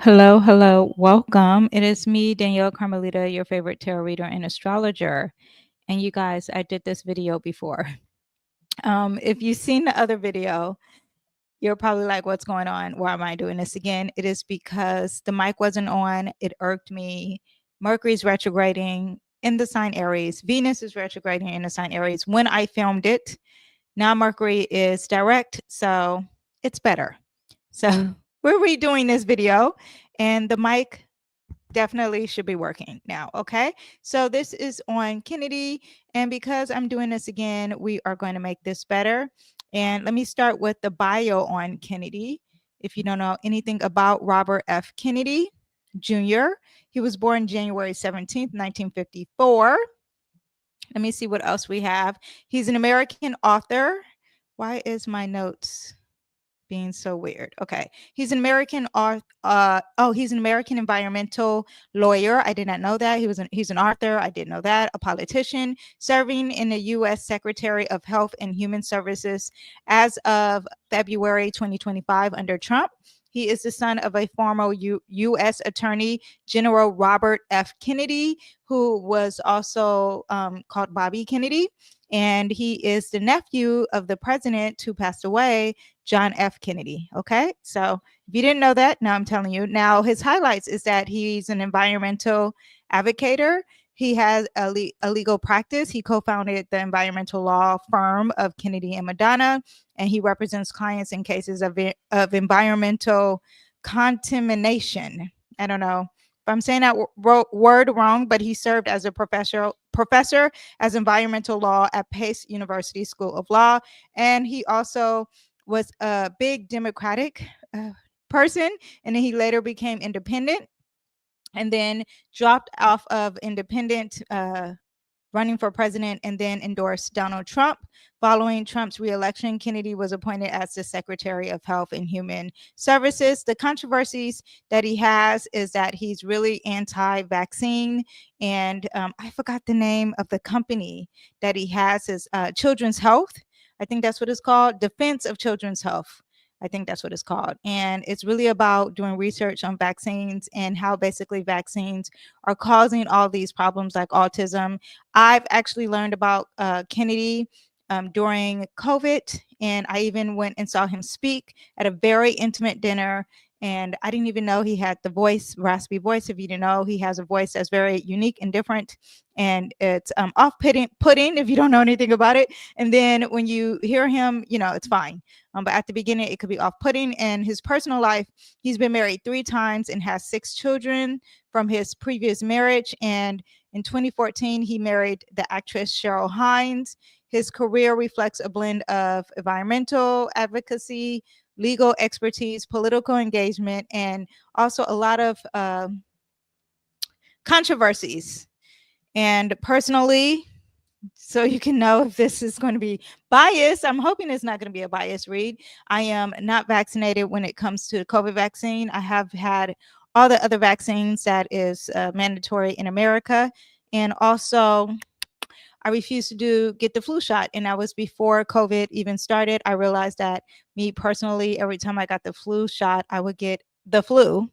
Hello, hello, welcome. It is me, Danyell Carmelita, your favorite tarot reader and astrologer. And you guys, I did this video before. If you've seen the other video, you're probably like, what's going on? Why am I doing this again? It is because the mic wasn't on. It irked me. Mercury's retrograding in the sign Aries. Venus is retrograding in the sign Aries when I filmed it. Now Mercury is direct, so it's better. So we're redoing this video and the mic definitely should be working now. Okay. So this is on Kennedy. And because I'm doing this again, we are going to make this better. And let me start with the bio on Kennedy. If you don't know anything about Robert F. Kennedy Jr., he was born January 17th, 1954. Let me see what else we have. He's an American author. Why is my notes being so weird? Okay. He's an American he's an American environmental lawyer. I did not know that. He's an author. I didn't know that. A politician serving in the US Secretary of Health and Human Services as of February 2025 under Trump. He is the son of a former U.S. Attorney General Robert F. Kennedy, who was also called Bobby Kennedy. And he is the nephew of the president who passed away, John F. Kennedy. Okay. So if you didn't know that, now I'm telling you. Now, his highlights is that he's an environmental advocator. He has a legal practice. He co-founded the environmental law firm of Kennedy and Madonna, and he represents clients in cases of environmental contamination. I don't know if I'm saying that word wrong, but he served as a professor as environmental law at Pace University School of Law, and he also was a big Democratic person, and then he later became independent and then dropped off of independent running for president and then endorsed Donald Trump. Following Trump's reelection, Kennedy was appointed as the Secretary of Health and Human Services. The controversies that he has is that he's really anti-vaccine, and I forgot the name of the company that he has is Children's Health. I think that's what it's called, Defense of Children's Health. I think that's what it's called. And it's really about doing research on vaccines and how basically vaccines are causing all these problems like autism. I've actually learned about Kennedy during COVID, and I even went and saw him speak at a very intimate dinner. And I didn't even know he had the raspy voice. If you didn't know, he has a voice that's very unique and different. And it's off-putting if you don't know anything about it. And then when you hear him, it's fine. But at the beginning, it could be off-putting. And his personal life, he's been married 3 times and has 6 children from his previous marriage. And in 2014, he married the actress Cheryl Hines. His career reflects a blend of environmental advocacy, legal expertise, political engagement, and also a lot of controversies. And personally, so you can know if this is going to be biased, I'm hoping it's not going to be a biased read. I am not vaccinated when it comes to the COVID vaccine. I have had all the other vaccines that is mandatory in America. And also, I refuse to get the flu shot. And that was before COVID even started. I realized that me personally, every time I got the flu shot, I would get the flu.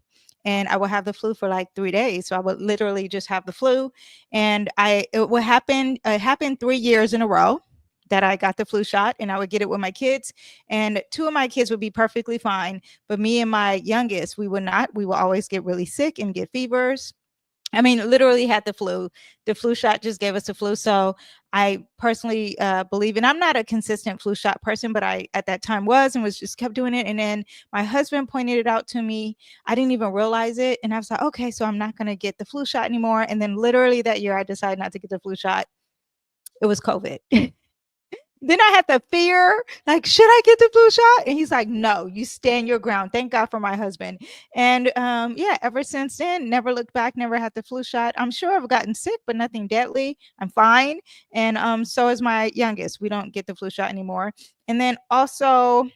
And I would have the flu for like 3 days. So I would literally just have the flu. And it happened 3 years in a row that I got the flu shot, and I would get it with my kids. And 2 of my kids would be perfectly fine. But me and my youngest, we would not. We would always get really sick and get fevers. I mean, literally had the flu. The flu shot just gave us the flu. So I personally believe, and I'm not a consistent flu shot person, but I at that time was and was just kept doing it. And then my husband pointed it out to me. I didn't even realize it. And I was like, okay, so I'm not going to get the flu shot anymore. And then literally that year, I decided not to get the flu shot. It was COVID. Then I had the fear, like, should I get the flu shot? And he's like, no, you stand your ground. Thank God for my husband. And yeah, ever since then, never looked back, never had the flu shot. I'm sure I've gotten sick, but nothing deadly. I'm fine. And so is my youngest. We don't get the flu shot anymore. And then also,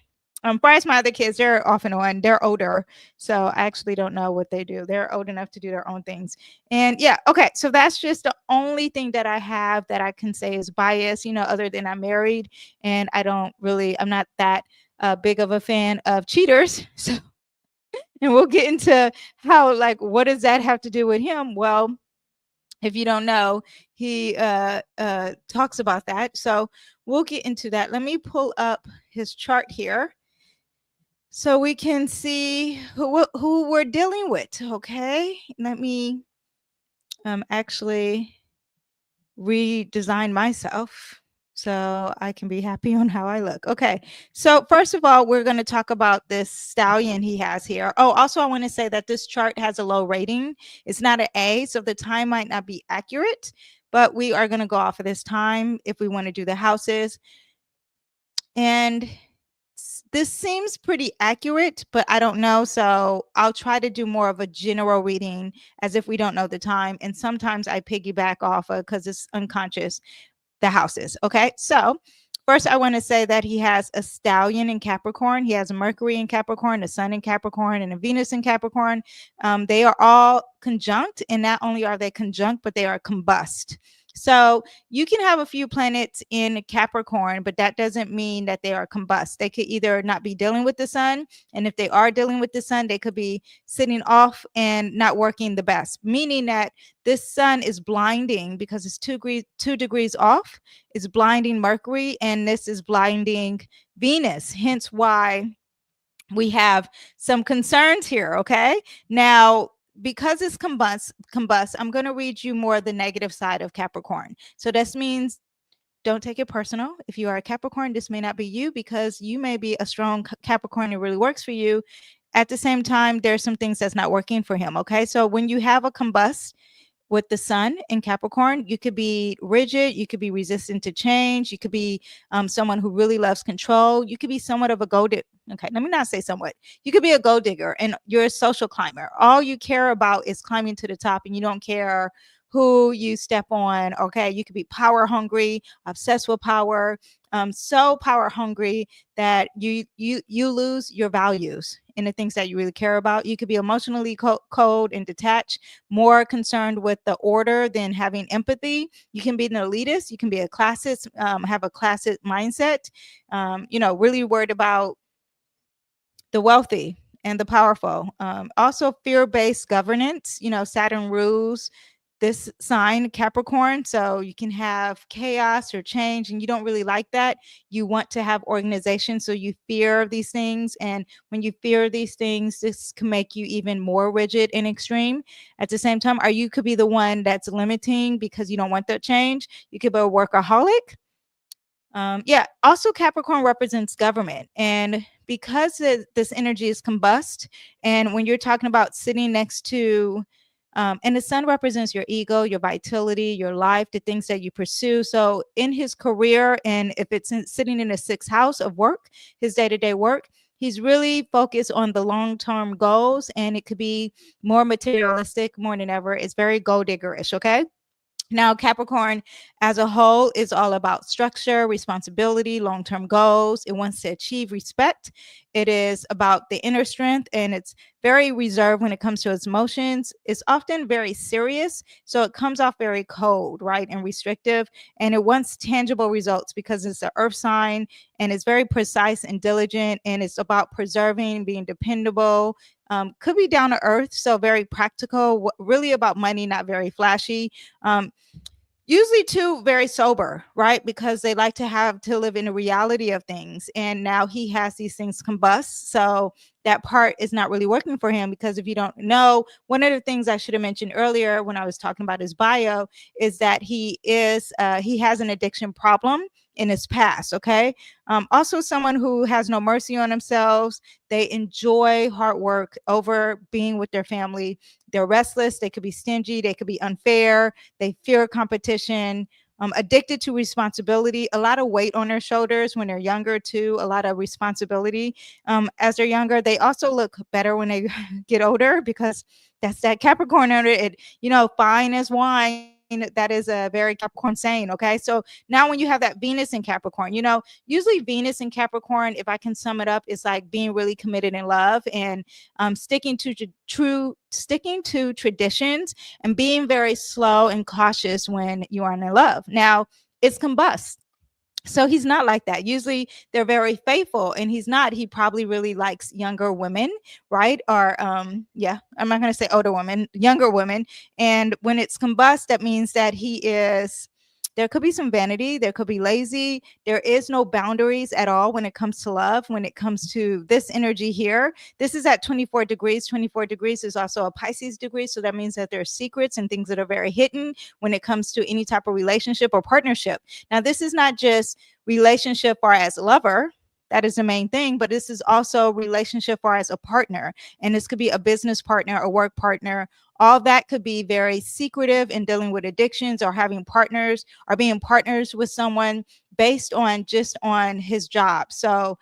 far as my other kids, they're off and on. They're older, so I actually don't know what they do. They're old enough to do their own things. And yeah, okay. So that's just the only thing that I have that I can say is bias, other than I'm married and I'm not that big of a fan of cheaters. So And we'll get into how, like, what does that have to do with him? Well, if you don't know, he talks about that. So we'll get into that. Let me pull up his chart here so we can see who we're dealing with. Okay, let me actually redesign myself so I can be happy on how I look. Okay, so first of all, we're going to talk about this stallion he has here. Oh, also I want to say that this chart has a low rating. It's not an A, so the time might not be accurate, but we are going to go off of this time if we want to do the houses. And this seems pretty accurate, but I don't know. So I'll try to do more of a general reading as if we don't know the time. And sometimes I piggyback off of, because it's unconscious, the houses. Okay. So first I want to say that he has a stallion in Capricorn. He has a Mercury in Capricorn, a Sun in Capricorn, and a Venus in Capricorn. They are all conjunct, and not only are they conjunct, but they are combust. So you can have a few planets in Capricorn, but that doesn't mean that they are combust. They could either not be dealing with the sun, and if they are dealing with the sun, they could be sitting off and not working the best, meaning that this sun is blinding because it's 2 degrees off. It's blinding Mercury, and this is blinding Venus. Hence why we have some concerns here. Okay. Now, because it's combust, I'm going to read you more of the negative side of Capricorn. So this means don't take it personal. If you are a Capricorn, this may not be you, because you may be a strong Capricorn. It really works for you. At the same time, there's some things that's not working for him. Okay. So when you have a combust with the sun in Capricorn, you could be rigid, you could be resistant to change, you could be someone who really loves control, you could be somewhat of a gold digger. Okay, let me not say somewhat. You could be a gold digger, and you're a social climber. All you care about is climbing to the top, and you don't care who you step on. Okay, you could be power hungry, obsessed with power, so power hungry that you lose your values and the things that you really care about. You could be emotionally cold and detached, more concerned with the order than having empathy. You can be an elitist, you can be a classist, have a classist mindset, really worried about the wealthy and the powerful. Also fear-based governance. Saturn rules this sign, Capricorn. So you can have chaos or change, and you don't really like that. You want to have organization, so you fear these things. And when you fear these things, this can make you even more rigid and extreme. At the same time, or you could be the one that's limiting because you don't want that change. You could be a workaholic. Also Capricorn represents government, and because this energy is combust, and when you're talking about sitting next to and the sun represents your ego, your vitality, your life, the things that you pursue. So in his career, and if it's sitting in a 6th house of work, his day-to-day work, he's really focused on the long-term goals, and it could be more materialistic more than ever. It's very gold diggerish. Okay. Now, Capricorn as a whole is all about structure, responsibility, long-term goals. It wants to achieve respect. It is about the inner strength, and it's very reserved when it comes to its emotions. It's often very serious, so it comes off very cold, right, and restrictive. And it wants tangible results because it's an earth sign, and it's very precise and diligent, and it's about preserving, being dependable, could be down to earth, so very practical, really about money, not very flashy. Usually too very sober, right, because they like to live in the reality of things. And now he has these things combust, so that part is not really working for him. Because if you don't know, one of the things I should have mentioned earlier when I was talking about his bio is that he has an addiction problem in his past. Okay. Also someone who has no mercy on themselves. They enjoy hard work over being with their family. They're restless, they could be stingy, they could be unfair, they fear competition, addicted to responsibility, a lot of weight on their shoulders when they're younger too, a lot of responsibility as they're younger. They also look better when they get older, because that's that Capricorn under it, fine as wine. That is a very Capricorn saying. Okay. So now when you have that Venus in Capricorn, usually Venus in Capricorn, if I can sum it up, is like being really committed in love, and sticking to traditions, and being very slow and cautious when you are in love. Now it's combust. So he's not like that. Usually they're very faithful, and he's not. He probably really likes younger women, right? Or yeah, I'm not going to say older women, younger women. And when it's combust, that means that he is, there could be some vanity, there could be lazy. There is no boundaries at all when it comes to love. When it comes to this energy here, this is at 24 degrees. 24 degrees is also a Pisces degree, so that means that there are secrets and things that are very hidden when it comes to any type of relationship or partnership. Now, this is not just relationship or as a lover. That is the main thing, but this is also relationship or as a partner. And this could be a business partner, a work partner. All that could be very secretive in dealing with addictions, or having partners, or being partners with someone based on just on his job. So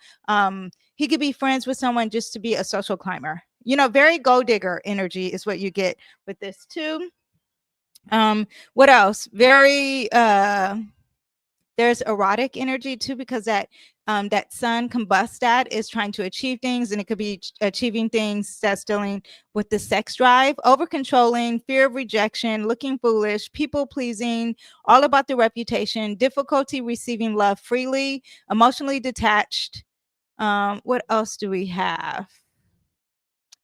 he could be friends with someone just to be a social climber. You know, very gold digger energy is what you get with this too. What else? Very there's erotic energy too, because that sun combustat is trying to achieve things, and it could be achieving things that's dealing with the sex drive, over controlling, fear of rejection, looking foolish, people pleasing, all about the reputation, difficulty receiving love freely, emotionally detached. What else do we have?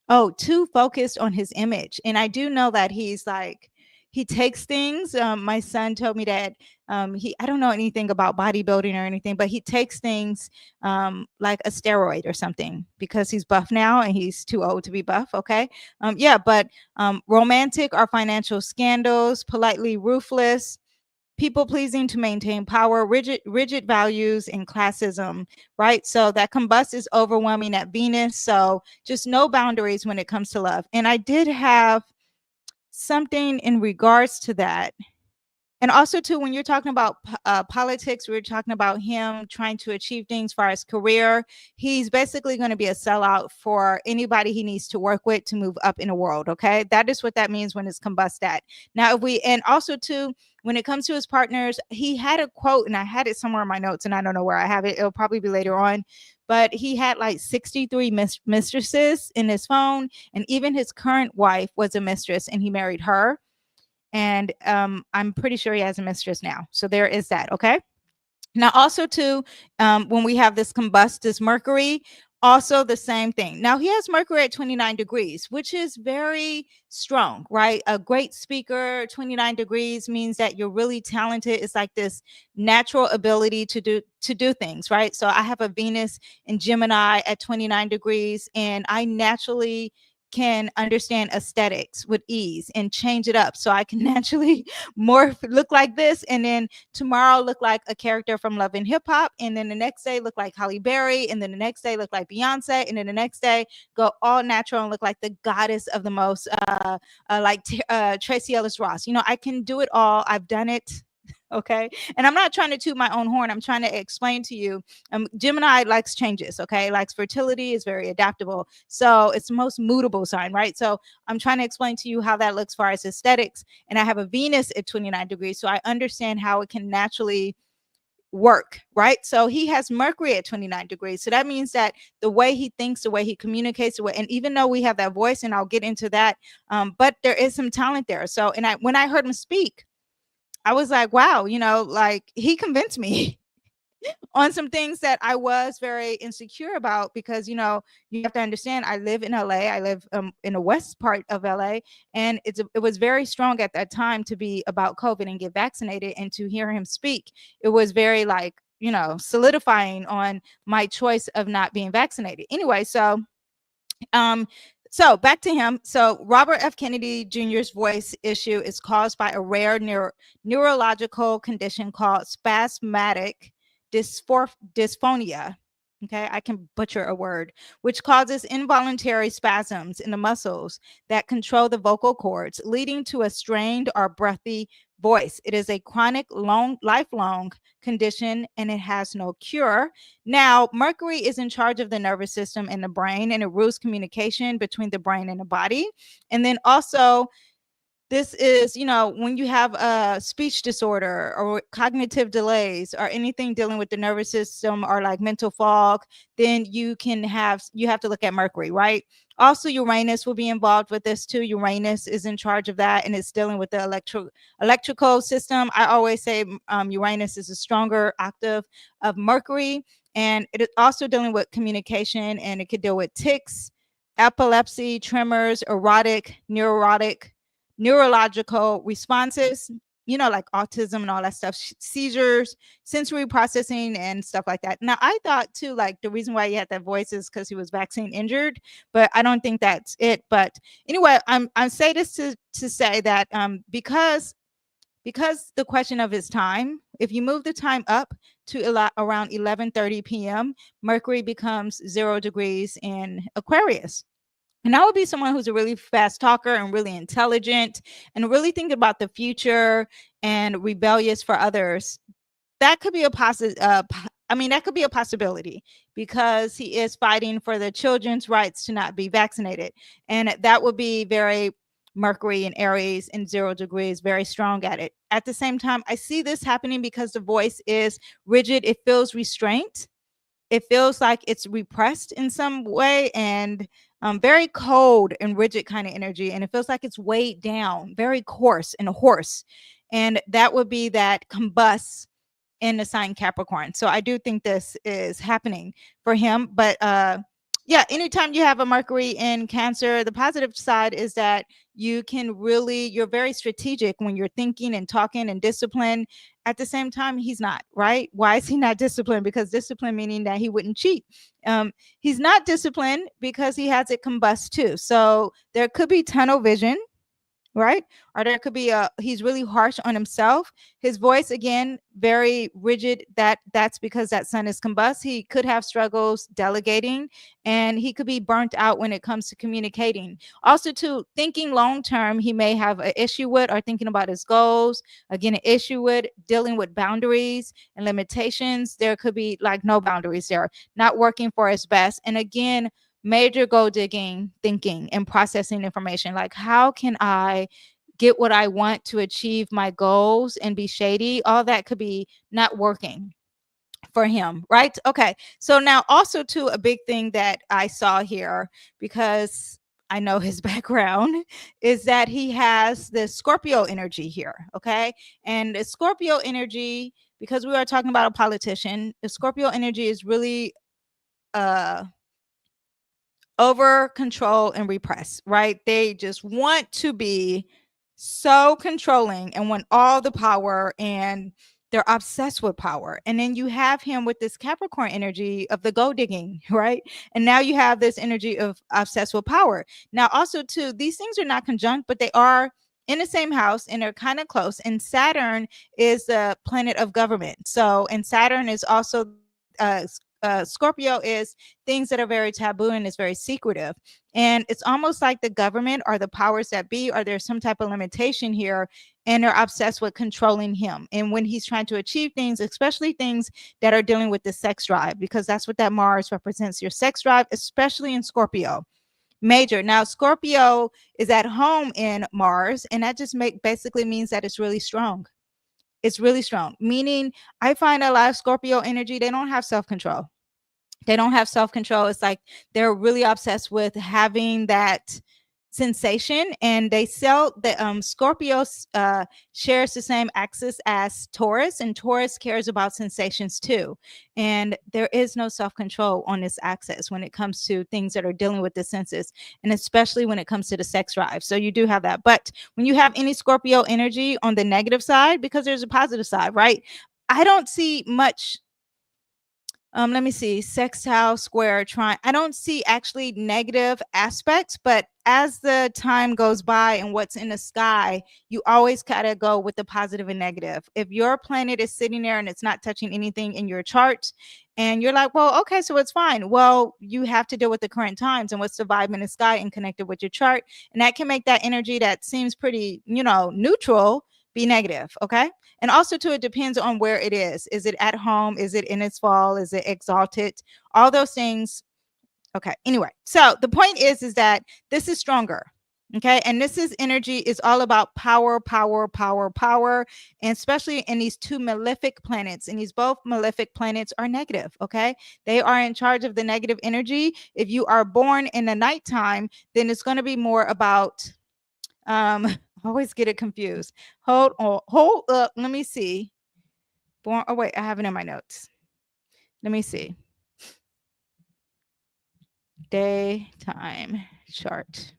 Oh, too focused on his image. And I do know that he's like, he takes things. My son told me that I don't know anything about bodybuilding or anything, but he takes things like a steroid or something, because he's buff now and he's too old to be buff. Okay. Yeah, but romantic or financial scandals, politely ruthless, people pleasing to maintain power, rigid values, and classism, right? So that combust is overwhelming at Venus. So just no boundaries when it comes to love. And I did have something in regards to that. And also, too, when you're talking about politics, we're talking about him trying to achieve things for his career. He's basically going to be a sellout for anybody he needs to work with to move up in the world. Okay, that is what that means when it's combustat. Now, if we, and also too, when it comes to his partners, he had a quote, and I had it somewhere in my notes, and I don't know where I have it. It'll probably be later on. But he had like 63 mistresses in his phone, and even his current wife was a mistress, and he married her. And I'm pretty sure he has a mistress now. So there is that. Okay. Now, also too, when we have this combustus Mercury, also the same thing. Now, he has Mercury at 29 degrees, which is very strong, right? A great speaker. 29 degrees means that you're really talented. It's like this natural ability to do things, right? So I have a Venus in Gemini at 29 degrees, and I naturally can understand aesthetics with ease and change it up, so I can naturally morph, look like this, and then tomorrow look like a character from Love and Hip Hop, and then the next day look like Halle Berry, and then the next day look like Beyonce, and then the next day go all natural and look like the goddess of the most, Tracy Ellis Ross. You know, I can do it all. I've done it. Okay. And I'm not trying to toot my own horn. I'm trying to explain to you. Gemini likes changes. Okay. Likes fertility, is very adaptable. So it's the most mutable sign, right? So I'm trying to explain to you how that looks far as aesthetics. And I have a Venus at 29 degrees. So I understand how it can naturally work, right? So he has Mercury at 29 degrees. So that means that the way he thinks, the way he communicates, the way, and even though we have that voice, and I'll get into that, but there is some talent there. So, and when I heard him speak, I was like, wow, you know, like he convinced me on some things that I was very insecure about, because, you know, you have to understand, I live in LA. I live in the west part of LA, and it was very strong at that time to be about COVID and get vaccinated, and to hear him speak, it was very like, you know, solidifying on my choice of not being vaccinated. Anyway, um, so back to him. So Robert F. Kennedy Jr.'s voice issue is caused by a rare neurological condition called spasmodic dysphonia. Okay, I can butcher a word, which causes involuntary spasms in the muscles that control the vocal cords, leading to a strained or breathy voice. It is a chronic, lifelong condition, and it has no cure. Now, Mercury is in charge of the nervous system and the brain, and it rules communication between the brain and the body. And then also, This is, when you have a speech disorder or cognitive delays or anything dealing with the nervous system or like mental fog, then you have to look at Mercury, right? Also, Uranus will be involved with this too. Uranus is in charge of that, and it's dealing with the electrical system. I always say Uranus is a stronger octave of Mercury, and it is also dealing with communication, and it could deal with tics, epilepsy, tremors, erotic, neurotic, neurological responses, like autism and all that stuff, seizures, sensory processing, and stuff like that. Now, I thought too, like the reason why he had that voice is because he was vaccine injured, but I don't think that's it. But anyway, I'm saying this to say that because the question of his time, if you move the time up to around 11:30 p.m., Mercury becomes 0 degrees in Aquarius. And I would be someone who's a really fast talker and really intelligent and really think about the future and rebellious for others. That could be a that could be a possibility because he is fighting for the children's rights to not be vaccinated. And that would be very Mercury and Aries in 0 degrees, very strong at it. At the same time, I see this happening because the voice is rigid. It feels restrained, it feels like it's repressed in some way, and very cold and rigid kind of energy, and it feels like it's weighed down, very coarse and hoarse, and that would be that combusts in the sign Capricorn. So I do think this is happening for him. But yeah, anytime you have a Mercury in Cancer, the positive side is that you're very strategic when you're thinking and talking and disciplined. At the same time, he's not, right? Why is he not disciplined? Because discipline meaning that he wouldn't cheat. He's not disciplined because he has it combust too. So there could be tunnel vision, right? Or there could be he's really harsh on himself. His voice, again, very rigid. That's because that sun is combust. He could have struggles delegating, and he could be burnt out when it comes to communicating. Also, to thinking long term, he may have an issue with, or thinking about his goals. Again, an issue with dealing with boundaries and limitations. There could be like no boundaries there, not working for his best. And again, major goal digging, thinking and processing information. Like, how can I get what I want to achieve my goals and be shady? All that could be not working for him, right? Okay. So now also too, a big thing that I saw here, because I know his background, is that he has the Scorpio energy here. Okay. And the Scorpio energy, because we are talking about a politician, the Scorpio energy is really over control and repress, right? They just want to be so controlling and want all the power, and they're obsessed with power. And then you have him with this Capricorn energy of the gold digging, right? And now you have this energy of obsessed with power. Now, also, too, these things are not conjunct, but they are in the same house and they're kind of close. And Saturn is the planet of government. So, and Saturn is also Scorpio is things that are very taboo and is very secretive. And it's almost like the government or the powers that be, or there's some type of limitation here, and they're obsessed with controlling him. And when he's trying to achieve things, especially things that are dealing with the sex drive, because that's what that Mars represents, your sex drive, especially in Scorpio. Major. Now, Scorpio is at home in Mars, and that just basically means that it's really strong. It's really strong, meaning I find a lot of Scorpio energy, they don't have self-control. They don't have self-control. It's like they're really obsessed with having that sensation, and they sell the Scorpio shares the same axis as Taurus, and Taurus cares about sensations too. And there is no self-control on this axis when it comes to things that are dealing with the senses, and especially when it comes to the sex drive. So you do have that. But when you have any Scorpio energy on the negative side, because there's a positive side, right? I don't see much. Let me see, sextile, square, trine. I don't see actually negative aspects, but as the time goes by and what's in the sky, you always gotta go with the positive and negative. If your planet is sitting there and it's not touching anything in your chart, and you're like, well, okay, so it's fine. Well, you have to deal with the current times and what's the vibe in the sky and connected with your chart. And that can make that energy that seems pretty, neutral, be negative. Okay. And also, too, it depends on where it is. Is it at home? Is it in its fall? Is it exalted? All those things. Okay. Anyway, so the point is that this is stronger. Okay. And this is energy is all about power, power, power, power. And especially in these two malefic planets. And these both malefic planets are negative. Okay. They are in charge of the negative energy. If you are born in the nighttime, then it's going to be more about I always get it confused. Hold up. Let me see. Born. Oh, wait, I have it in my notes. Let me see. Daytime chart.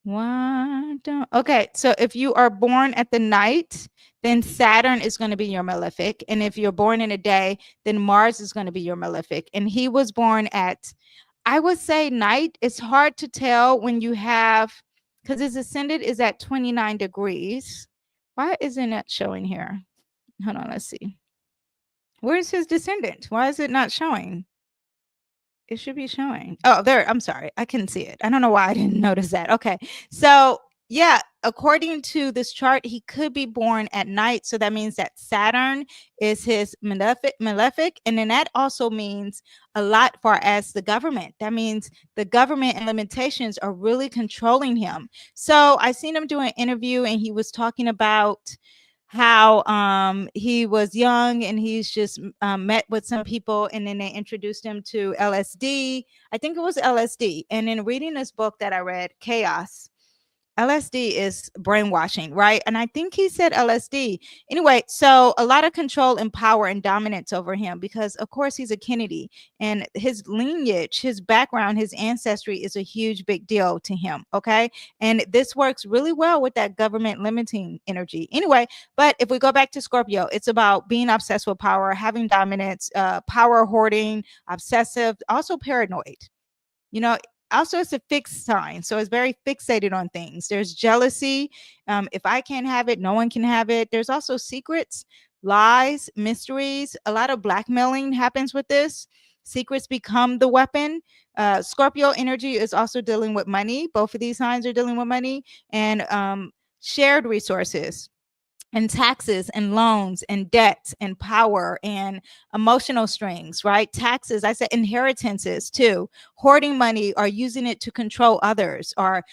Okay, so if you are born at the night, then Saturn is going to be your malefic. And if you're born in a day, then Mars is going to be your malefic. And he was born at, I would say, night. It's hard to tell when you have, because his ascendant is at 29 degrees. Why isn't it showing here? Hold on, let's see. Where's his descendant? Why is it not showing? It should be showing. Oh, there. I'm sorry. I couldn't see it. I don't know why I didn't notice that. Okay. So, yeah, according to this chart, he could be born at night. So that means that Saturn is his malefic. And then that also means a lot for as the government. That means the government and limitations are really controlling him. So I seen him do an interview and he was talking about how he was young and he's just met with some people and then they introduced him to LSD. I think it was LSD. And in reading this book that I read, Chaos, LSD is brainwashing, right? And I think he said LSD. Anyway, so a lot of control and power and dominance over him because, of course, he's a Kennedy and his lineage, his background, his ancestry is a huge, big deal to him. Okay. And this works really well with that government limiting energy. Anyway, but if we go back to Scorpio, it's about being obsessed with power, having dominance, power hoarding, obsessive, also paranoid. You know, also it's a fixed sign, so it's very fixated on things. There's jealousy. If I can't have it, no one can have it. There's also secrets, lies, mysteries. A lot of blackmailing happens with this. Secrets become the weapon. Scorpio energy is also dealing with money. Both of these signs are dealing with money and shared resources and taxes and loans and debts and power and emotional strings, right? Taxes, I said inheritances too, hoarding money or using it to control others or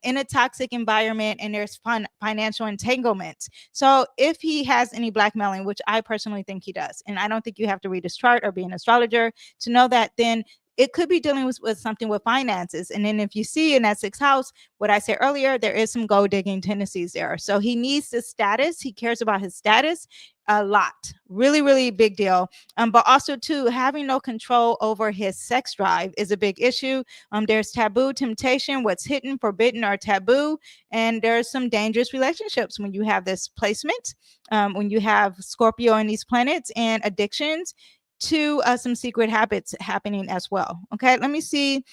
in a toxic environment and there's financial entanglements. So if he has any blackmailing, which I personally think he does, and I don't think you have to read his chart or be an astrologer to know that, then it could be dealing with something with finances. And then if you see in that sixth house, what I said earlier, there is some gold digging tendencies there. So he needs the status. He cares about his status a lot. Really, really big deal. But also too, having no control over his sex drive is a big issue. There's taboo, temptation, what's hidden, forbidden, or taboo. And there's some dangerous relationships when you have this placement, when you have Scorpio in these planets and addictions to some secret habits happening as well. Okay, let me see.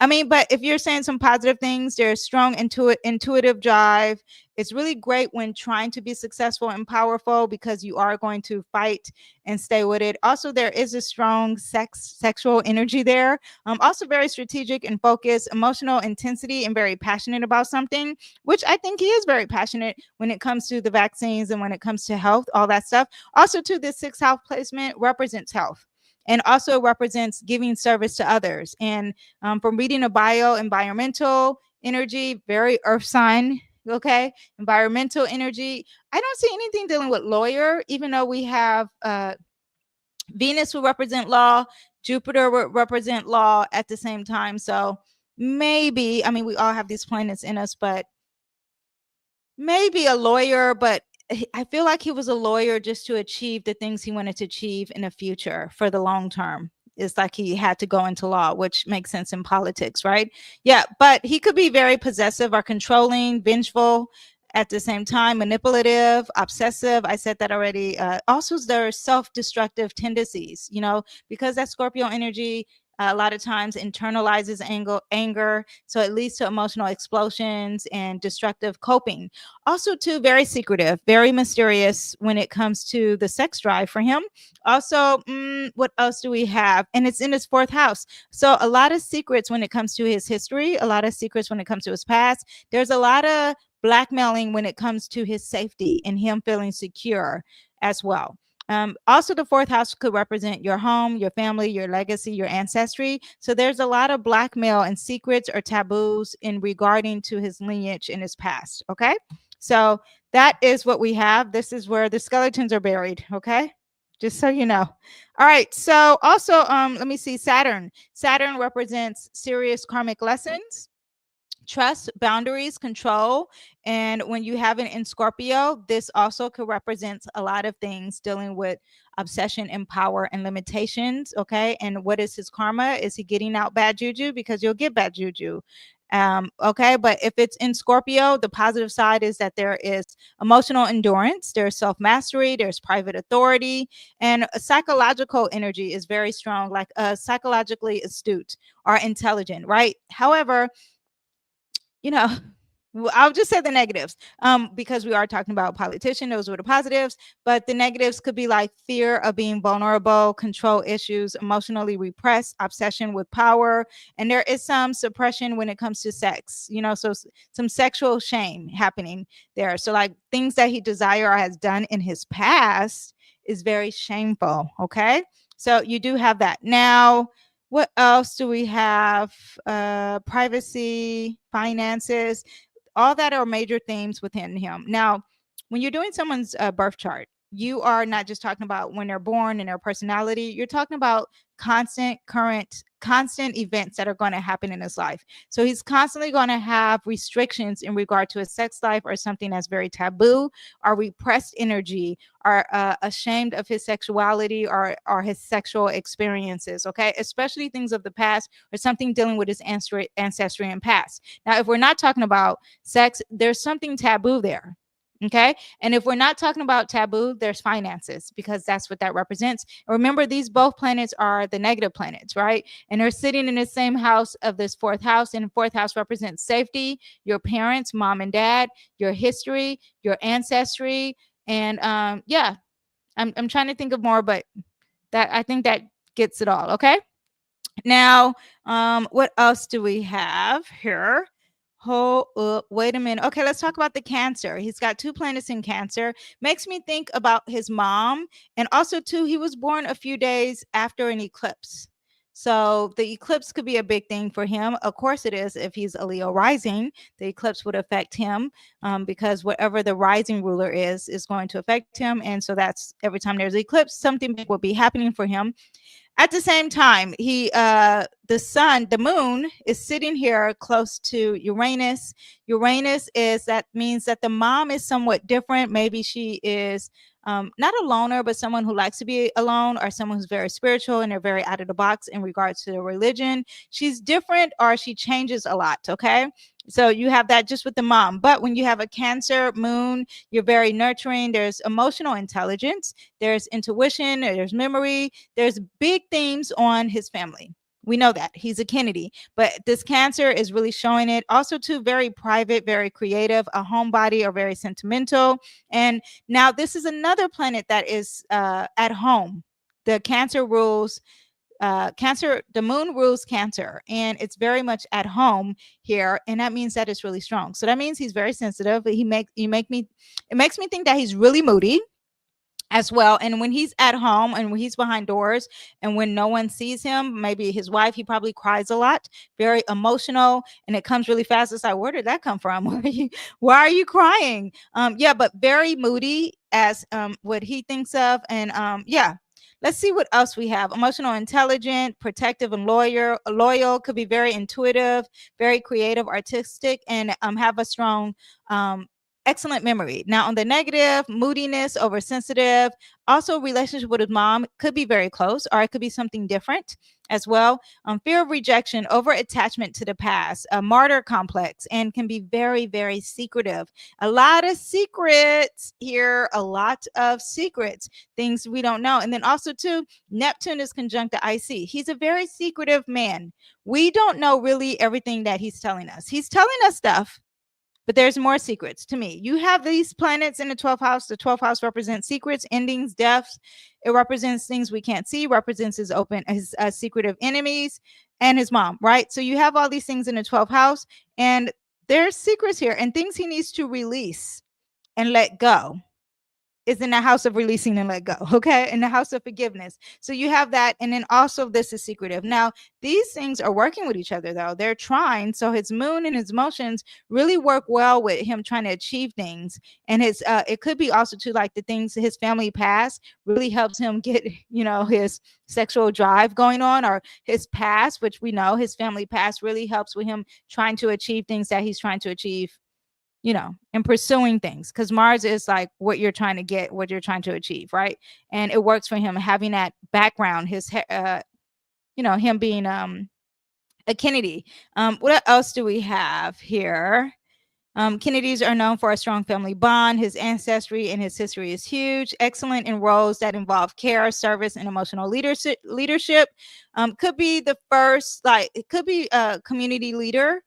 I mean, but if you're saying some positive things, there's strong intuitive drive. It's really great when trying to be successful and powerful because you are going to fight and stay with it. Also, there is a strong sexual energy there. Also very strategic and focused, emotional intensity, and very passionate about something, which I think he is very passionate when it comes to the vaccines and when it comes to health, all that stuff. Also, too, this sixth house placement represents health and also represents giving service to others. And from reading a bio, environmental energy, very earth sign. Okay, environmental energy. I don't see anything dealing with lawyer, even though we have Venus will represent law, Jupiter will represent law at the same time. So maybe, I mean, we all have these planets in us, but maybe a lawyer, but I feel like he was a lawyer just to achieve the things he wanted to achieve in the future for the long term. It's like he had to go into law, which makes sense in politics, right? Yeah, but he could be very possessive or controlling, vengeful at the same time, manipulative, obsessive. I said that already. Also, there are self-destructive tendencies, you know, because that Scorpio energy a lot of times internalizes anger, so it leads to emotional explosions and destructive coping. Also too, very secretive, very mysterious when it comes to the sex drive for him. Also, what else do we have? And it's in his fourth house, so a lot of secrets when it comes to his history, a lot of secrets when it comes to his past. There's a lot of blackmailing when it comes to his safety and him feeling secure as well. Also, the fourth house could represent your home, your family, your legacy, your ancestry. So there's a lot of blackmail and secrets or taboos in regarding to his lineage in his past. Okay. So that is what we have. This is where the skeletons are buried. Okay. Just so you know. All right. So also, let me see. Saturn represents serious karmic lessons, trust, boundaries, control. And when you have it in Scorpio, this also could represent a lot of things dealing with obsession and power and limitations. Okay. And what is his karma? Is he getting out bad juju? Because you'll get bad juju. Okay. But if it's in Scorpio, the positive side is that there is emotional endurance, there's self mastery, there's private authority, and a psychological energy is very strong, like psychologically astute or intelligent, right? However, you know, I'll just say the negatives, because we are talking about politician. Those were the positives, but the negatives could be like fear of being vulnerable, control issues, emotionally repressed, obsession with power, and there is some suppression when it comes to sex. So some sexual shame happening there. So like things that he desire or has done in his past is very shameful. Okay, so you do have that now. What else do we have? Privacy, finances, all that are major themes within him. Now, when you're doing someone's birth chart, you are not just talking about when they're born and their personality. You're talking about constant events that are going to happen in his life. So he's constantly going to have restrictions in regard to his sex life or something that's very taboo or repressed energy or ashamed of his sexuality or his sexual experiences. Okay, especially things of the past or something dealing with his ancestry and past. Now, if we're not talking about sex, there's something taboo there. Okay. And if we're not talking about taboo, there's finances, because that's what that represents. And remember, these both planets are the negative planets, right? And they're sitting in the same house of this fourth house. And fourth house represents safety, your parents, mom and dad, your history, your ancestry. And yeah, I'm trying to think of more, but I think that gets it all. Okay. Now, what else do we have here? Hold up, wait a minute. Okay, let's talk about the Cancer. He's got 2 planets in Cancer. Makes me think about his mom, and also too, he was born a few days after an eclipse. So the eclipse could be a big thing for him. Of course it is. If he's a Leo rising, the eclipse would affect him, because whatever the rising ruler is going to affect him. And so that's every time there's an eclipse, something big will be happening for him. At the same time, the moon is sitting here close to Uranus. That means that the mom is somewhat different. Maybe she is not a loner, but someone who likes to be alone, or someone who's very spiritual and they're very out of the box in regards to religion. She's different, or she changes a lot. Okay. So you have that just with the mom. But when you have a Cancer moon, you're very nurturing. There's emotional intelligence, there's intuition, there's memory, there's big themes on his family. We know that he's a Kennedy, but this Cancer is really showing it. Also, too, very private, very creative, a homebody, or very sentimental. And now this is another planet that is at home. The Cancer rules Cancer. The moon rules Cancer, and it's very much at home here, and that means that it's really strong. So that means he's very sensitive. It makes me think that he's really moody as well. And when he's at home and when he's behind doors and when no one sees him, maybe his wife, he probably cries a lot, very emotional, and it comes really fast. It's like, where did that come from? Why are you crying? Yeah, but very moody as what he thinks of. And yeah. Let's see what else we have. Emotional, intelligent, protective, and loyal. Could be very intuitive, very creative, artistic, and have a strong excellent memory. Now, on the negative, moodiness, oversensitive, also relationship with his mom could be very close, or it could be something different as well. Fear of rejection, over attachment to the past, a martyr complex, and can be very, very secretive. A lot of secrets here, a lot of secrets, things we don't know. And then also too, Neptune is conjunct to IC. He's a very secretive man. We don't know really everything that he's telling us. He's telling us stuff, but there's more secrets to me. You have these planets in the 12th house. The 12th house represents secrets, endings, deaths. It represents things we can't see, represents his secretive enemies and his mom, right? So you have all these things in the 12th house, and there's secrets here and things he needs to release and let go. is in the house of releasing and let go, okay? In the house of forgiveness. So you have that. And then also this is secretive. Now, these things are working with each other though. They're trying. So his moon and his emotions really work well with him trying to achieve things. And his it could be also too like the things his family past really helps him get, his sexual drive going on, or his past, which we know his family past really helps with him trying to achieve things that he's trying to achieve, and pursuing things, because Mars is like what you're trying to get, what you're trying to achieve, right? And it works for him having that background, his him being a Kennedy. What else do we have here? Kennedys are known for a strong family bond. His ancestry and his history is huge. Excellent in roles that involve care, service, and emotional leadership. Could be the first, like it could be a community leader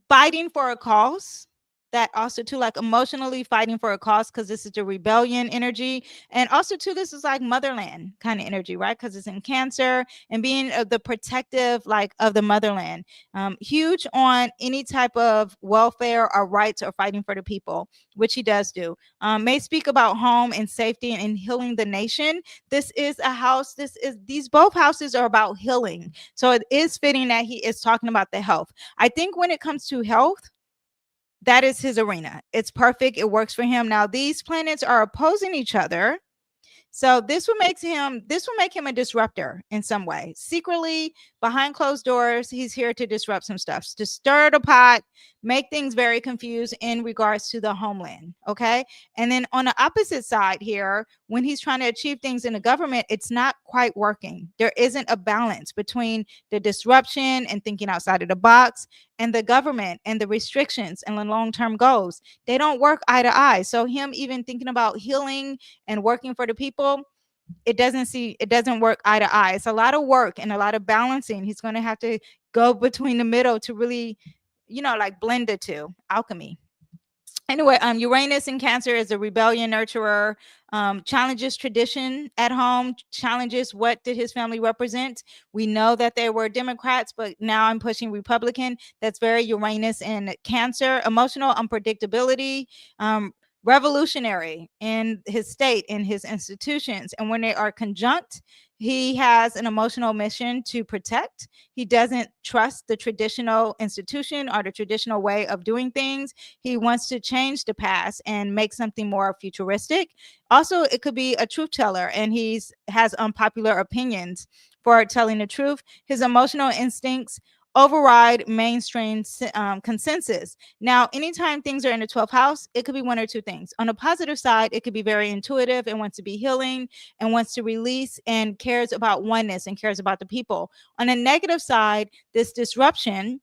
fighting for a cause. That also too, like emotionally fighting for a cause, because this is the rebellion energy. And also too, this is like motherland kind of energy, right? Because it's in Cancer, and being the protective like of the motherland. Huge on any type of welfare or rights or fighting for the people, which he does do. May speak about home and safety and healing the nation. This is a house, these both houses are about healing. So it is fitting that he is talking about the health. I think when it comes to health, that is his arena. It's perfect. It works for him. Now, these planets are opposing each other. So this will make him a disruptor in some way. Secretly, behind closed doors, he's here to disrupt some stuff, to stir the pot, make things very confused in regards to the homeland. Okay. And then on the opposite side here, when he's trying to achieve things in the government, it's not quite working. There isn't a balance between the disruption and thinking outside of the box and the government and the restrictions and the long-term goals. They don't work eye to eye. So him even thinking about healing and working for the people, it doesn't work eye to eye. It's a lot of work and a lot of balancing. He's going to have to go between the middle to really, like blend the two. Alchemy. Anyway, Uranus in Cancer is a rebellion nurturer, challenges tradition at home, challenges what did his family represent. We know that they were Democrats, but now I'm pushing Republican. That's very Uranus in Cancer. Emotional unpredictability, revolutionary in his state, in his institutions. And when they are conjunct, he has an emotional mission to protect. He doesn't trust the traditional institution or the traditional way of doing things. He wants to change the past and make something more futuristic. Also, it could be a truth teller, and has unpopular opinions for telling the truth. His emotional instincts override mainstream consensus. Now, anytime things are in the 12th house, it could be one or two things. On the positive side, it could be very intuitive and wants to be healing and wants to release and cares about oneness and cares about the people. On the negative side, this disruption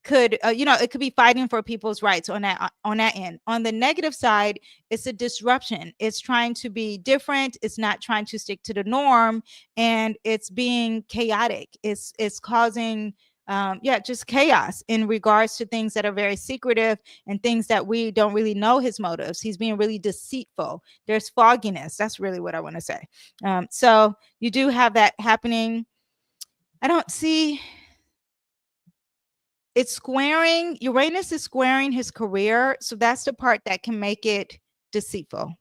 could it could be fighting for people's rights on that end. On the negative side, it's a disruption. It's trying to be different. It's not trying to stick to the norm, and it's being chaotic. It's causing just chaos in regards to things that are very secretive and things that we don't really know his motives. He's being really deceitful. There's fogginess. That's really what I want to say. So you do have that happening. I don't see it's squaring. Uranus is squaring his career. So that's the part that can make it deceitful,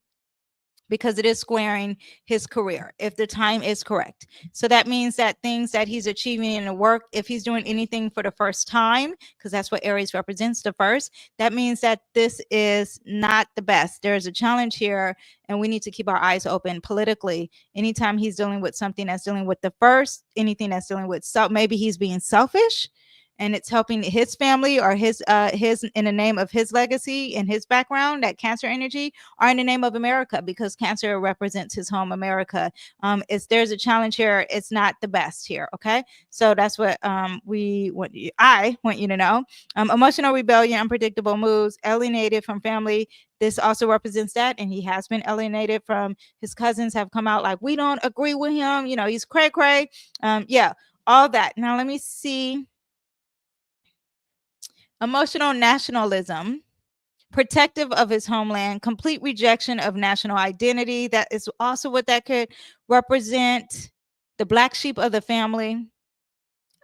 because it is squaring his career if the time is correct. So that means that things that he's achieving in the work, if he's doing anything for the first time, because that's what Aries represents, the first, that means that this is not the best. There's a challenge here, and we need to keep our eyes open politically. Anytime he's dealing with something that's dealing with the first, anything that's dealing with maybe he's being selfish, and it's helping his family or his in the name of his legacy and his background, that Cancer energy, or in the name of America, because Cancer represents his home, America. There's a challenge here. It's not the best here. Okay. So that's what I want you to know. Emotional rebellion, unpredictable moods, alienated from family. This also represents that. And he has been alienated from his cousins, have come out like, we don't agree with him. He's cray cray. All that. Now let me see. Emotional nationalism, protective of his homeland, complete rejection of national identity. That is also what that could represent. The black sheep of the family.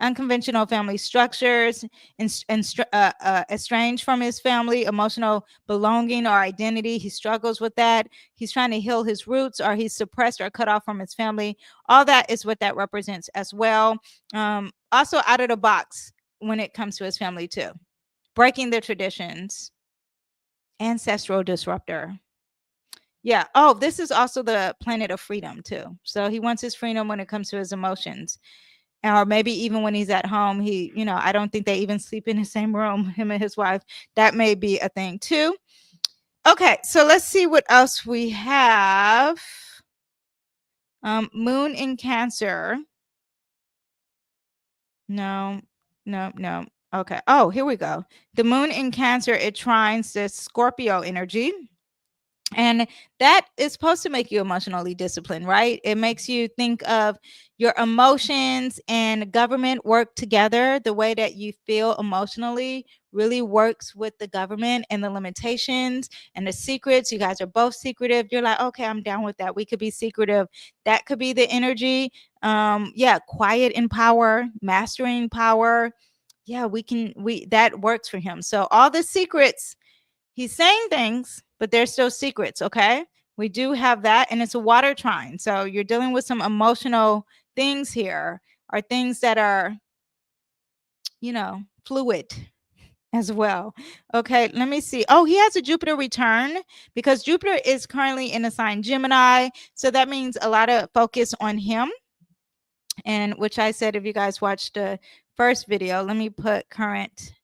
unconventional family structures, estranged from his family, emotional belonging or identity. He struggles with that. He's trying to heal his roots, or he's suppressed or cut off from his family. All that is what that represents as well. Also out of the box when it comes to his family too. Breaking the traditions. Ancestral disruptor. Yeah. Oh, this is also the planet of freedom too. So he wants his freedom when it comes to his emotions. Or maybe even when he's at home, I don't think they even sleep in the same room, him and his wife. That may be a thing too. Okay, so let's see what else we have. Moon in Cancer. No. Okay. Oh, here we go. The moon in Cancer, it trines the Scorpio energy. And that is supposed to make you emotionally disciplined, right? It makes you think of your emotions and government work together. The way that you feel emotionally really works with the government and the limitations and the secrets. You guys are both secretive. You're like, okay, I'm down with that. We could be secretive. That could be the energy. Yeah, quiet in power, mastering power. Yeah, that works for him. So all the secrets. He's saying things, but they're still secrets, okay? We do have that, and it's a water trine. So you're dealing with some emotional things here, or things that are, fluid as well. Okay, let me see. Oh, he has a Jupiter return because Jupiter is currently in the sign Gemini. So that means a lot of focus on him. And which I said, if you guys watched the first video, let me put current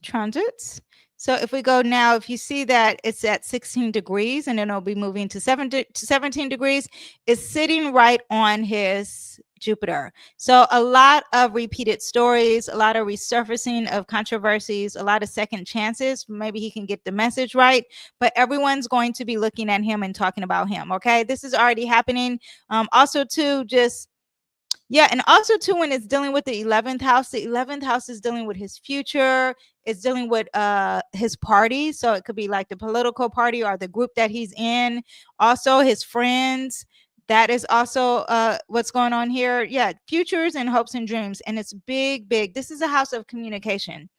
transits. So if we go now, if you see that it's at 16 degrees and then it'll be moving to 17 degrees, it's sitting right on his Jupiter. So a lot of repeated stories, a lot of resurfacing of controversies, a lot of second chances. Maybe he can get the message right, but everyone's going to be looking at him and talking about him. Okay, this is already happening. Also, too, and also too, when it's dealing with the 11th house, the 11th house is dealing with his future. It's dealing with his party. So it could be like the political party or the group that he's in. Also his friends. That is also what's going on here. Yeah, futures and hopes and dreams. And it's big. This is a house of communication.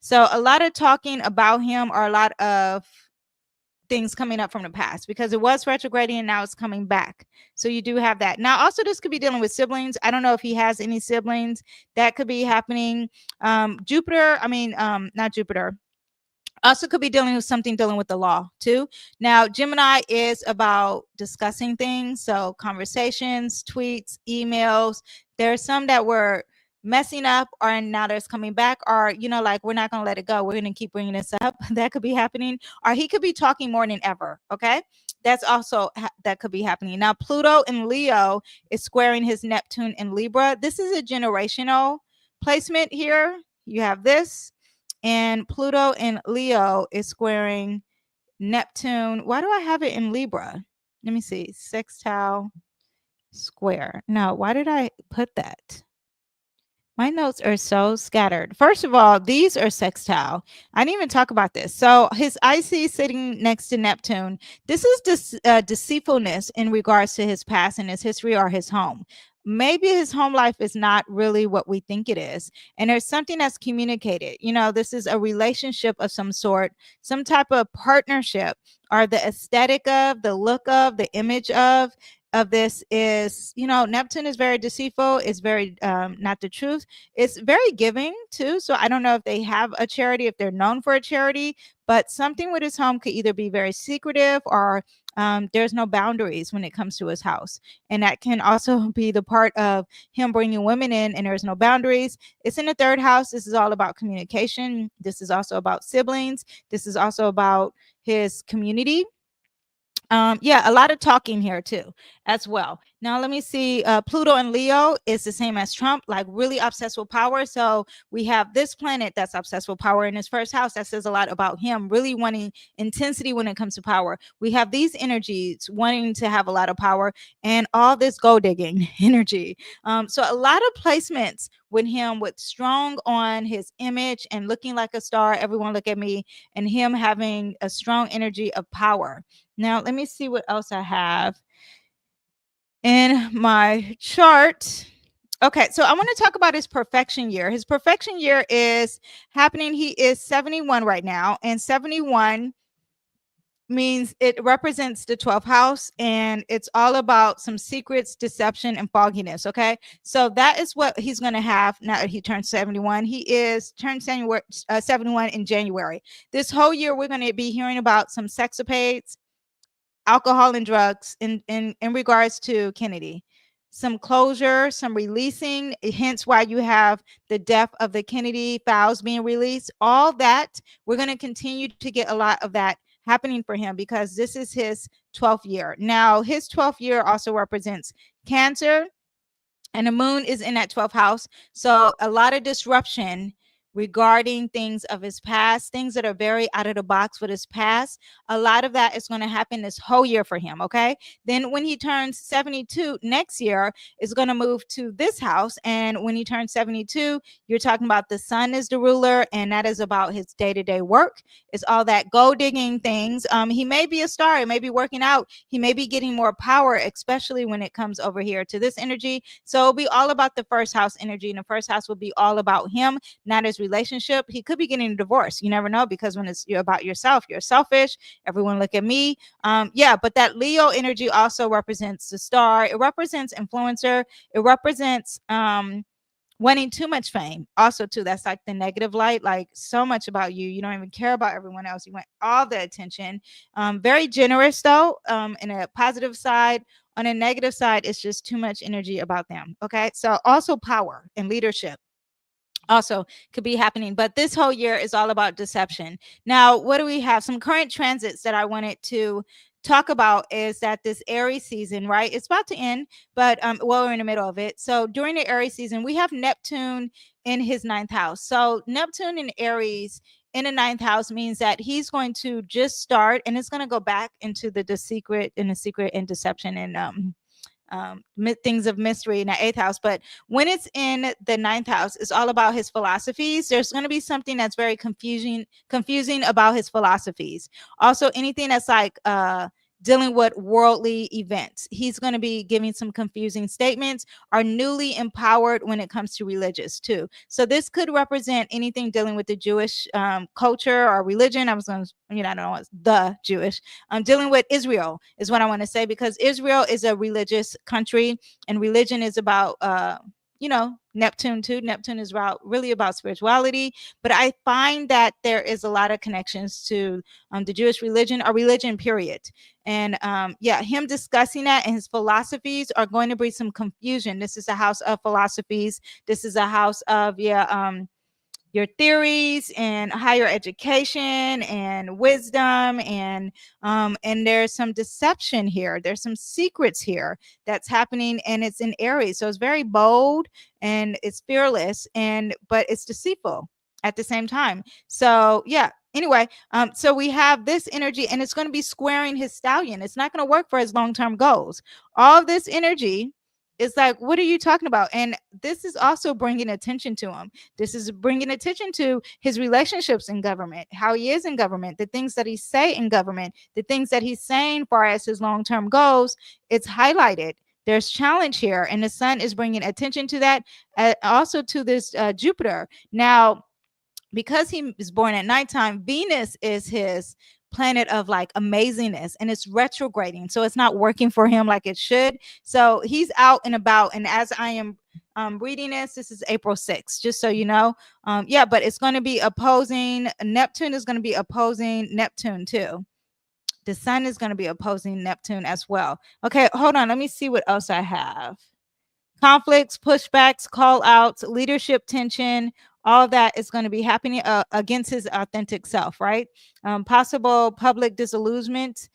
So a lot of talking about him, or a lot of things coming up from the past, because it was retrograding and now it's coming back. So you do have that. Now, also, this could be dealing with siblings. I don't know if he has any siblings. That could be happening. Jupiter, not Jupiter. Also could be dealing with the law too. Now, Gemini is about discussing things. So conversations, tweets, emails. There are some that were messing up, or now there's coming back, or like, we're not going to let it go, we're going to keep bringing this up. That could be happening. Or he could be talking more than ever. Okay, that's also that could be happening. Now, Pluto in Leo is squaring his Neptune in Libra. This is a generational placement here. You have this, and Pluto in Leo is squaring Neptune. Why do I have it in Libra? Let me see. Sextile square. No, why did I put that? My notes are so scattered. First of all, these are sextile. I didn't even talk about this. So his IC sitting next to Neptune. This is deceitfulness in regards to his past and his history, or his home. Maybe his home life is not really what we think it is. And there's something that's communicated. This is a relationship of some sort, some type of partnership, or the aesthetic of, the look of, the image of this is, Neptune is very deceitful. It's very not the truth. It's very giving too. So I don't know if they have a charity, if they're known for a charity, but something with his home could either be very secretive, or there's no boundaries when it comes to his house. And that can also be the part of him bringing women in, and there's no boundaries. It's in the third house. This is all about communication. This is also about siblings. This is also about his community. A lot of talking here too as well. Now let me see. Pluto and Leo is the same as Trump, like really obsessed with power. So we have this planet that's obsessed with power in his first house. That says a lot about him really wanting intensity when it comes to power. We have these energies wanting to have a lot of power, and all this gold digging energy. So a lot of placements with him, with strong on his image and looking like a star. Everyone look at me, and him having a strong energy of power. Now, let me see what else I have. in my chart. Okay, so I want to talk about his perfection year. His perfection year is happening. He is 71 right now, and 71 means it represents the 12th house, and it's all about some secrets, deception, and fogginess. Okay, so that is what he's going to have now that he turns 71. He is turned 71 in January. This whole year, we're going to be hearing about some sexapades, alcohol and drugs in regards to Kennedy. Some closure, some releasing, hence why you have the death of the Kennedy files being released. All that, we're going to continue to get a lot of that happening for him because this is his 12th year. Now, his 12th year also represents Cancer, and the moon is in that 12th house. So a lot of disruption regarding things of his past, things that are very out of the box with his past. A lot of that is going to happen this whole year for him. Okay. Then when he turns 72 next year, is going to move to this house. And when he turns 72, you're talking about the sun is the ruler, and that is about his day-to-day work. It's all that gold digging things. He may be a star, he may be working out, he may be getting more power, especially when it comes over here to this energy. So it'll be all about the first house energy, and the first house will be all about him, not his relationship. He could be getting a divorce. You never know, because when you're about yourself, you're selfish. Everyone look at me. Yeah, but that Leo energy also represents the star. It represents influencer. It represents wanting too much fame also too. That's like the negative light, like so much about you, you don't even care about everyone else, you want all the attention. Very generous though, in a positive side. On a negative side, it's just too much energy about them. Okay, so also power and leadership also could be happening, but this whole year is all about deception. Now, what do we have? Some current transits that I wanted to talk about is that this Aries season, right? It's about to end, but well, we're in the middle of it. So during the Aries season, we have Neptune in his 9th house. So Neptune in Aries in the 9th house means that he's going to just start, and it's going to go back into the secret and deception and things of mystery in the 8th house. But when it's in the 9th house, it's all about his philosophies. There's going to be something that's very confusing about his philosophies. Also, anything that's like dealing with worldly events, he's going to be giving some confusing statements. Are newly empowered when it comes to religious too. So this could represent anything dealing with the Jewish culture or religion. I was going to, I don't know, it's the Jewish. Dealing with Israel is what I want to say, because Israel is a religious country, and religion is about Neptune too. Neptune is really about spirituality, but I find that there is a lot of connections to the Jewish religion or religion period. And yeah, him discussing that and his philosophies are going to bring some confusion. This is a house of philosophies. This is a house of your theories and higher education and wisdom, and there's some deception here, there's some secrets here that's happening, and it's in Aries, so it's very bold and it's fearless, but it's deceitful at the same time. So yeah, anyway, so we have this energy, and it's going to be squaring his stallion. It's not going to work for his long-term goals. All of this energy is like, what are you talking about? And this is also bringing attention to him. This is bringing attention to his relationships in government, how he is in government, the things that he say in government, the things that he's saying far as his long-term goals. It's highlighted. There's challenge here, and the sun is bringing attention to that, also to this Jupiter. Now, because he is born at nighttime, Venus is his planet of like amazingness, and it's retrograding, so it's not working for him like it should. So he's out and about, and as I am reading this is April 6th, just so you know. Yeah, but it's going to be opposing Neptune, is going to be opposing Neptune too. The sun is going to be opposing Neptune as well. Okay, hold on, let me see what else I have. Conflicts, pushbacks, call outs, leadership tension, all of that is going to be happening against his authentic self, right? Possible public disillusionment,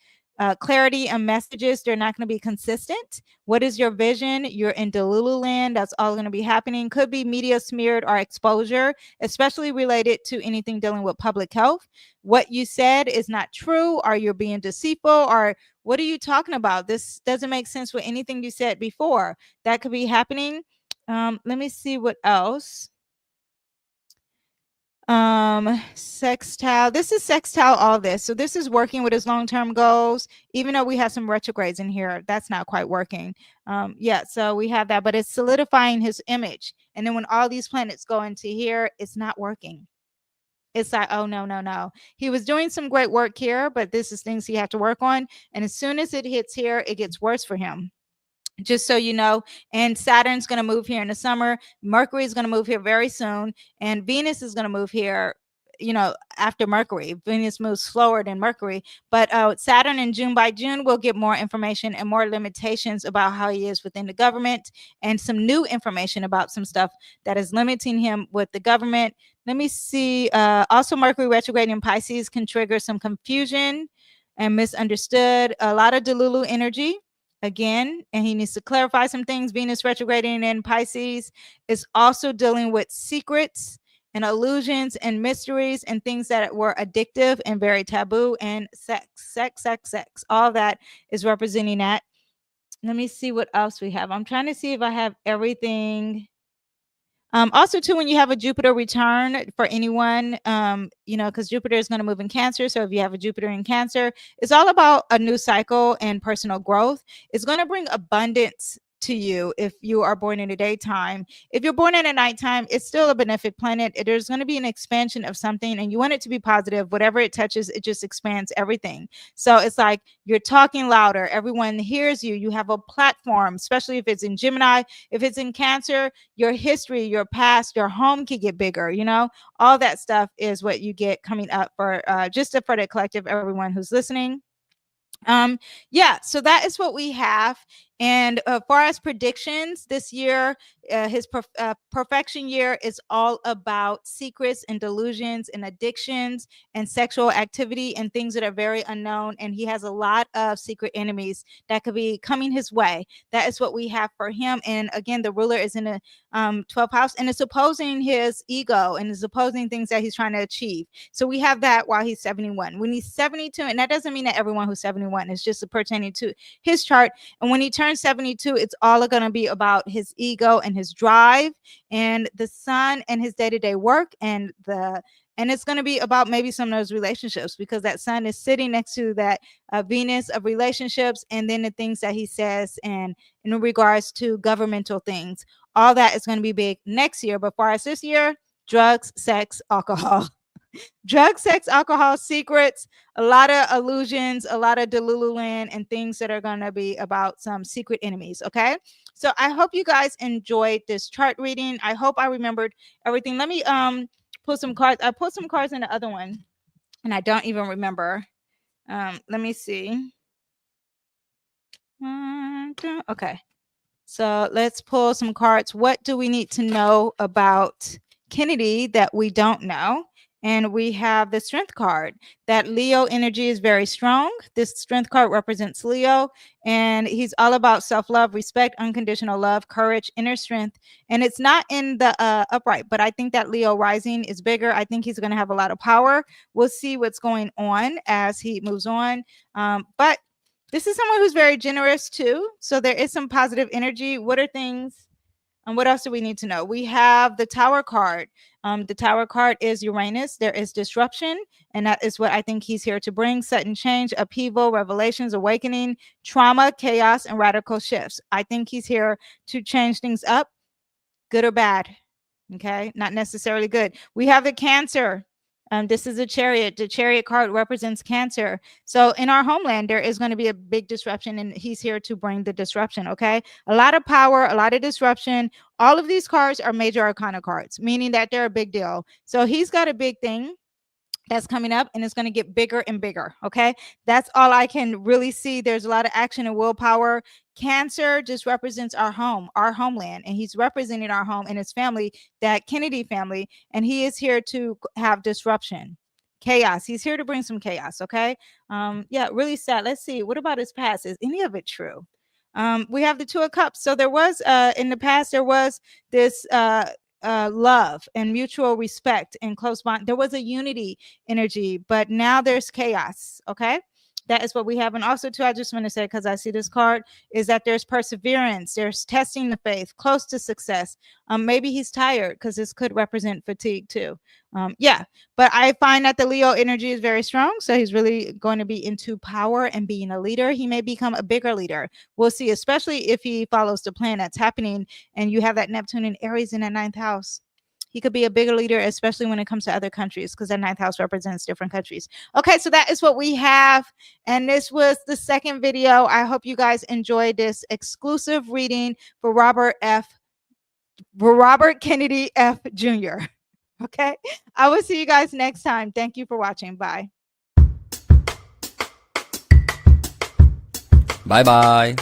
clarity and messages, they're not going to be consistent. What is your vision? You're in Delulu land. That's all going to be happening. Could be media smeared or exposure, especially related to anything dealing with public health. What you said is not true, or you're being deceitful, or what are you talking about? This doesn't make sense with anything you said before. That could be happening. Let me see what else. Sextile. This is sextile all this. So this is working with his long-term goals, even though we have some retrogrades in here. That's not quite working. Yeah, so we have that, but it's solidifying his image. And then when all these planets go into here, it's not working. It's like, oh, no, no, no. He was doing some great work here, but this is things he had to work on. And as soon as it hits here, it gets worse for him, just so you know. And Saturn's going to move here in the summer. Mercury is going to move here very soon. And Venus is going to move here, after Mercury. Venus moves slower than Mercury. But Saturn in June, by June, we'll get more information and more limitations about how he is within the government, and some new information about some stuff that is limiting him with the government. Let me see. Also, Mercury retrograde in Pisces can trigger some confusion and misunderstood. A lot of Delulu energy again, and he needs to clarify some things. Venus retrograding in Pisces is also dealing with secrets and illusions and mysteries and things that were addictive and very taboo, and sex. All that is representing that. Let me see what else we have. I'm trying to see if I have everything. Also, too, when you have a Jupiter return for anyone, because Jupiter is going to move in Cancer. So if you have a Jupiter in Cancer, it's all about a new cycle and personal growth. It's going to bring abundance to you if you are born in the daytime. If you're born in the nighttime, it's still a benefic planet. There's going to be an expansion of something, and you want it to be positive. Whatever it touches, it just expands everything. So it's like you're talking louder. Everyone hears you. You have a platform, especially if it's in Gemini. If it's in Cancer, your history, your past, your home can get bigger. All that stuff is what you get coming up for just for the collective, everyone who's listening. Yeah, so that is what we have. And far as predictions this year, his Profection Year is all about secrets and delusions and addictions and sexual activity and things that are very unknown. And he has a lot of secret enemies that could be coming his way. That is what we have for him. And again, the ruler is in the 12th house, and it's opposing his ego and is opposing things that he's trying to achieve. So we have that while he's 71. When he's 72, and that doesn't mean that everyone who's 71 is just pertaining to his chart. And when he turns 72, it's all going to be about his ego and his drive and the sun and his day-to-day work, and it's going to be about maybe some of those relationships, because that sun is sitting next to that Venus of relationships, and then the things that he says and in regards to governmental things. All that is going to be big next year. But far as this year, drugs, sex, alcohol. Drug, sex, alcohol, secrets, a lot of illusions, a lot of Delululand, and things that are going to be about some secret enemies. Okay. So I hope you guys enjoyed this chart reading. I hope I remembered everything. Let me pull some cards. I pulled some cards in the other one, and I don't even remember. Let me see. Okay. So let's pull some cards. What do we need to know about Kennedy that we don't know? And we have the Strength card. That Leo energy is very strong. This Strength card represents Leo, and he's all about self-love, respect, unconditional love, courage, inner strength. And it's not in the upright, but I think that Leo rising is bigger. I think he's going to have a lot of power. We'll see what's going on as he moves on. But this is someone who's very generous too. So there is some positive energy. What are things? And what else do we need to know? We have the Tower card. The Tower card is Uranus. There is disruption, and that is what I think he's here to bring: sudden change, upheaval, revelations, awakening, trauma, chaos, and radical shifts. I think he's here to change things up, good or bad. Okay, not necessarily good. We have the Cancer. This is a Chariot. The Chariot card represents Cancer. So in our homeland, there is going to be a big disruption, and he's here to bring the disruption. Okay, a lot of power, a lot of disruption. All of these cards are major arcana cards, meaning that they're a big deal. So he's got a big thing that's coming up, and it's going to get bigger and bigger. Okay, that's all I can really see. There's a lot of action and willpower. Cancer just represents our home, our homeland, and he's representing our home and his family, that Kennedy family, and he is here to have disruption, chaos. He's here to bring some chaos. Okay, yeah, really sad. Let's see, what about his past? Is any of it true? We have the Two of Cups. So there was in the past, there was this love and mutual respect and close bond. There was a unity energy, but now there's chaos. Okay, That is what we have. And also, too, I just want to say, because I see this card, is that there's perseverance, there's testing the faith, close to success. Maybe he's tired, because this could represent fatigue too. Yeah, but I find that the Leo energy is very strong. So he's really going to be into power and being a leader. He may become a bigger leader. We'll see, especially if he follows the plan that's happening and you have that Neptune and Aries in that 9th house. He could be a bigger leader, especially when it comes to other countries, because that 9th house represents different countries. Okay, so that is what we have. And this was the second video. I hope you guys enjoyed this exclusive reading for Robert Kennedy F. Jr. Okay, I will see you guys next time. Thank you for watching. Bye. Bye-bye.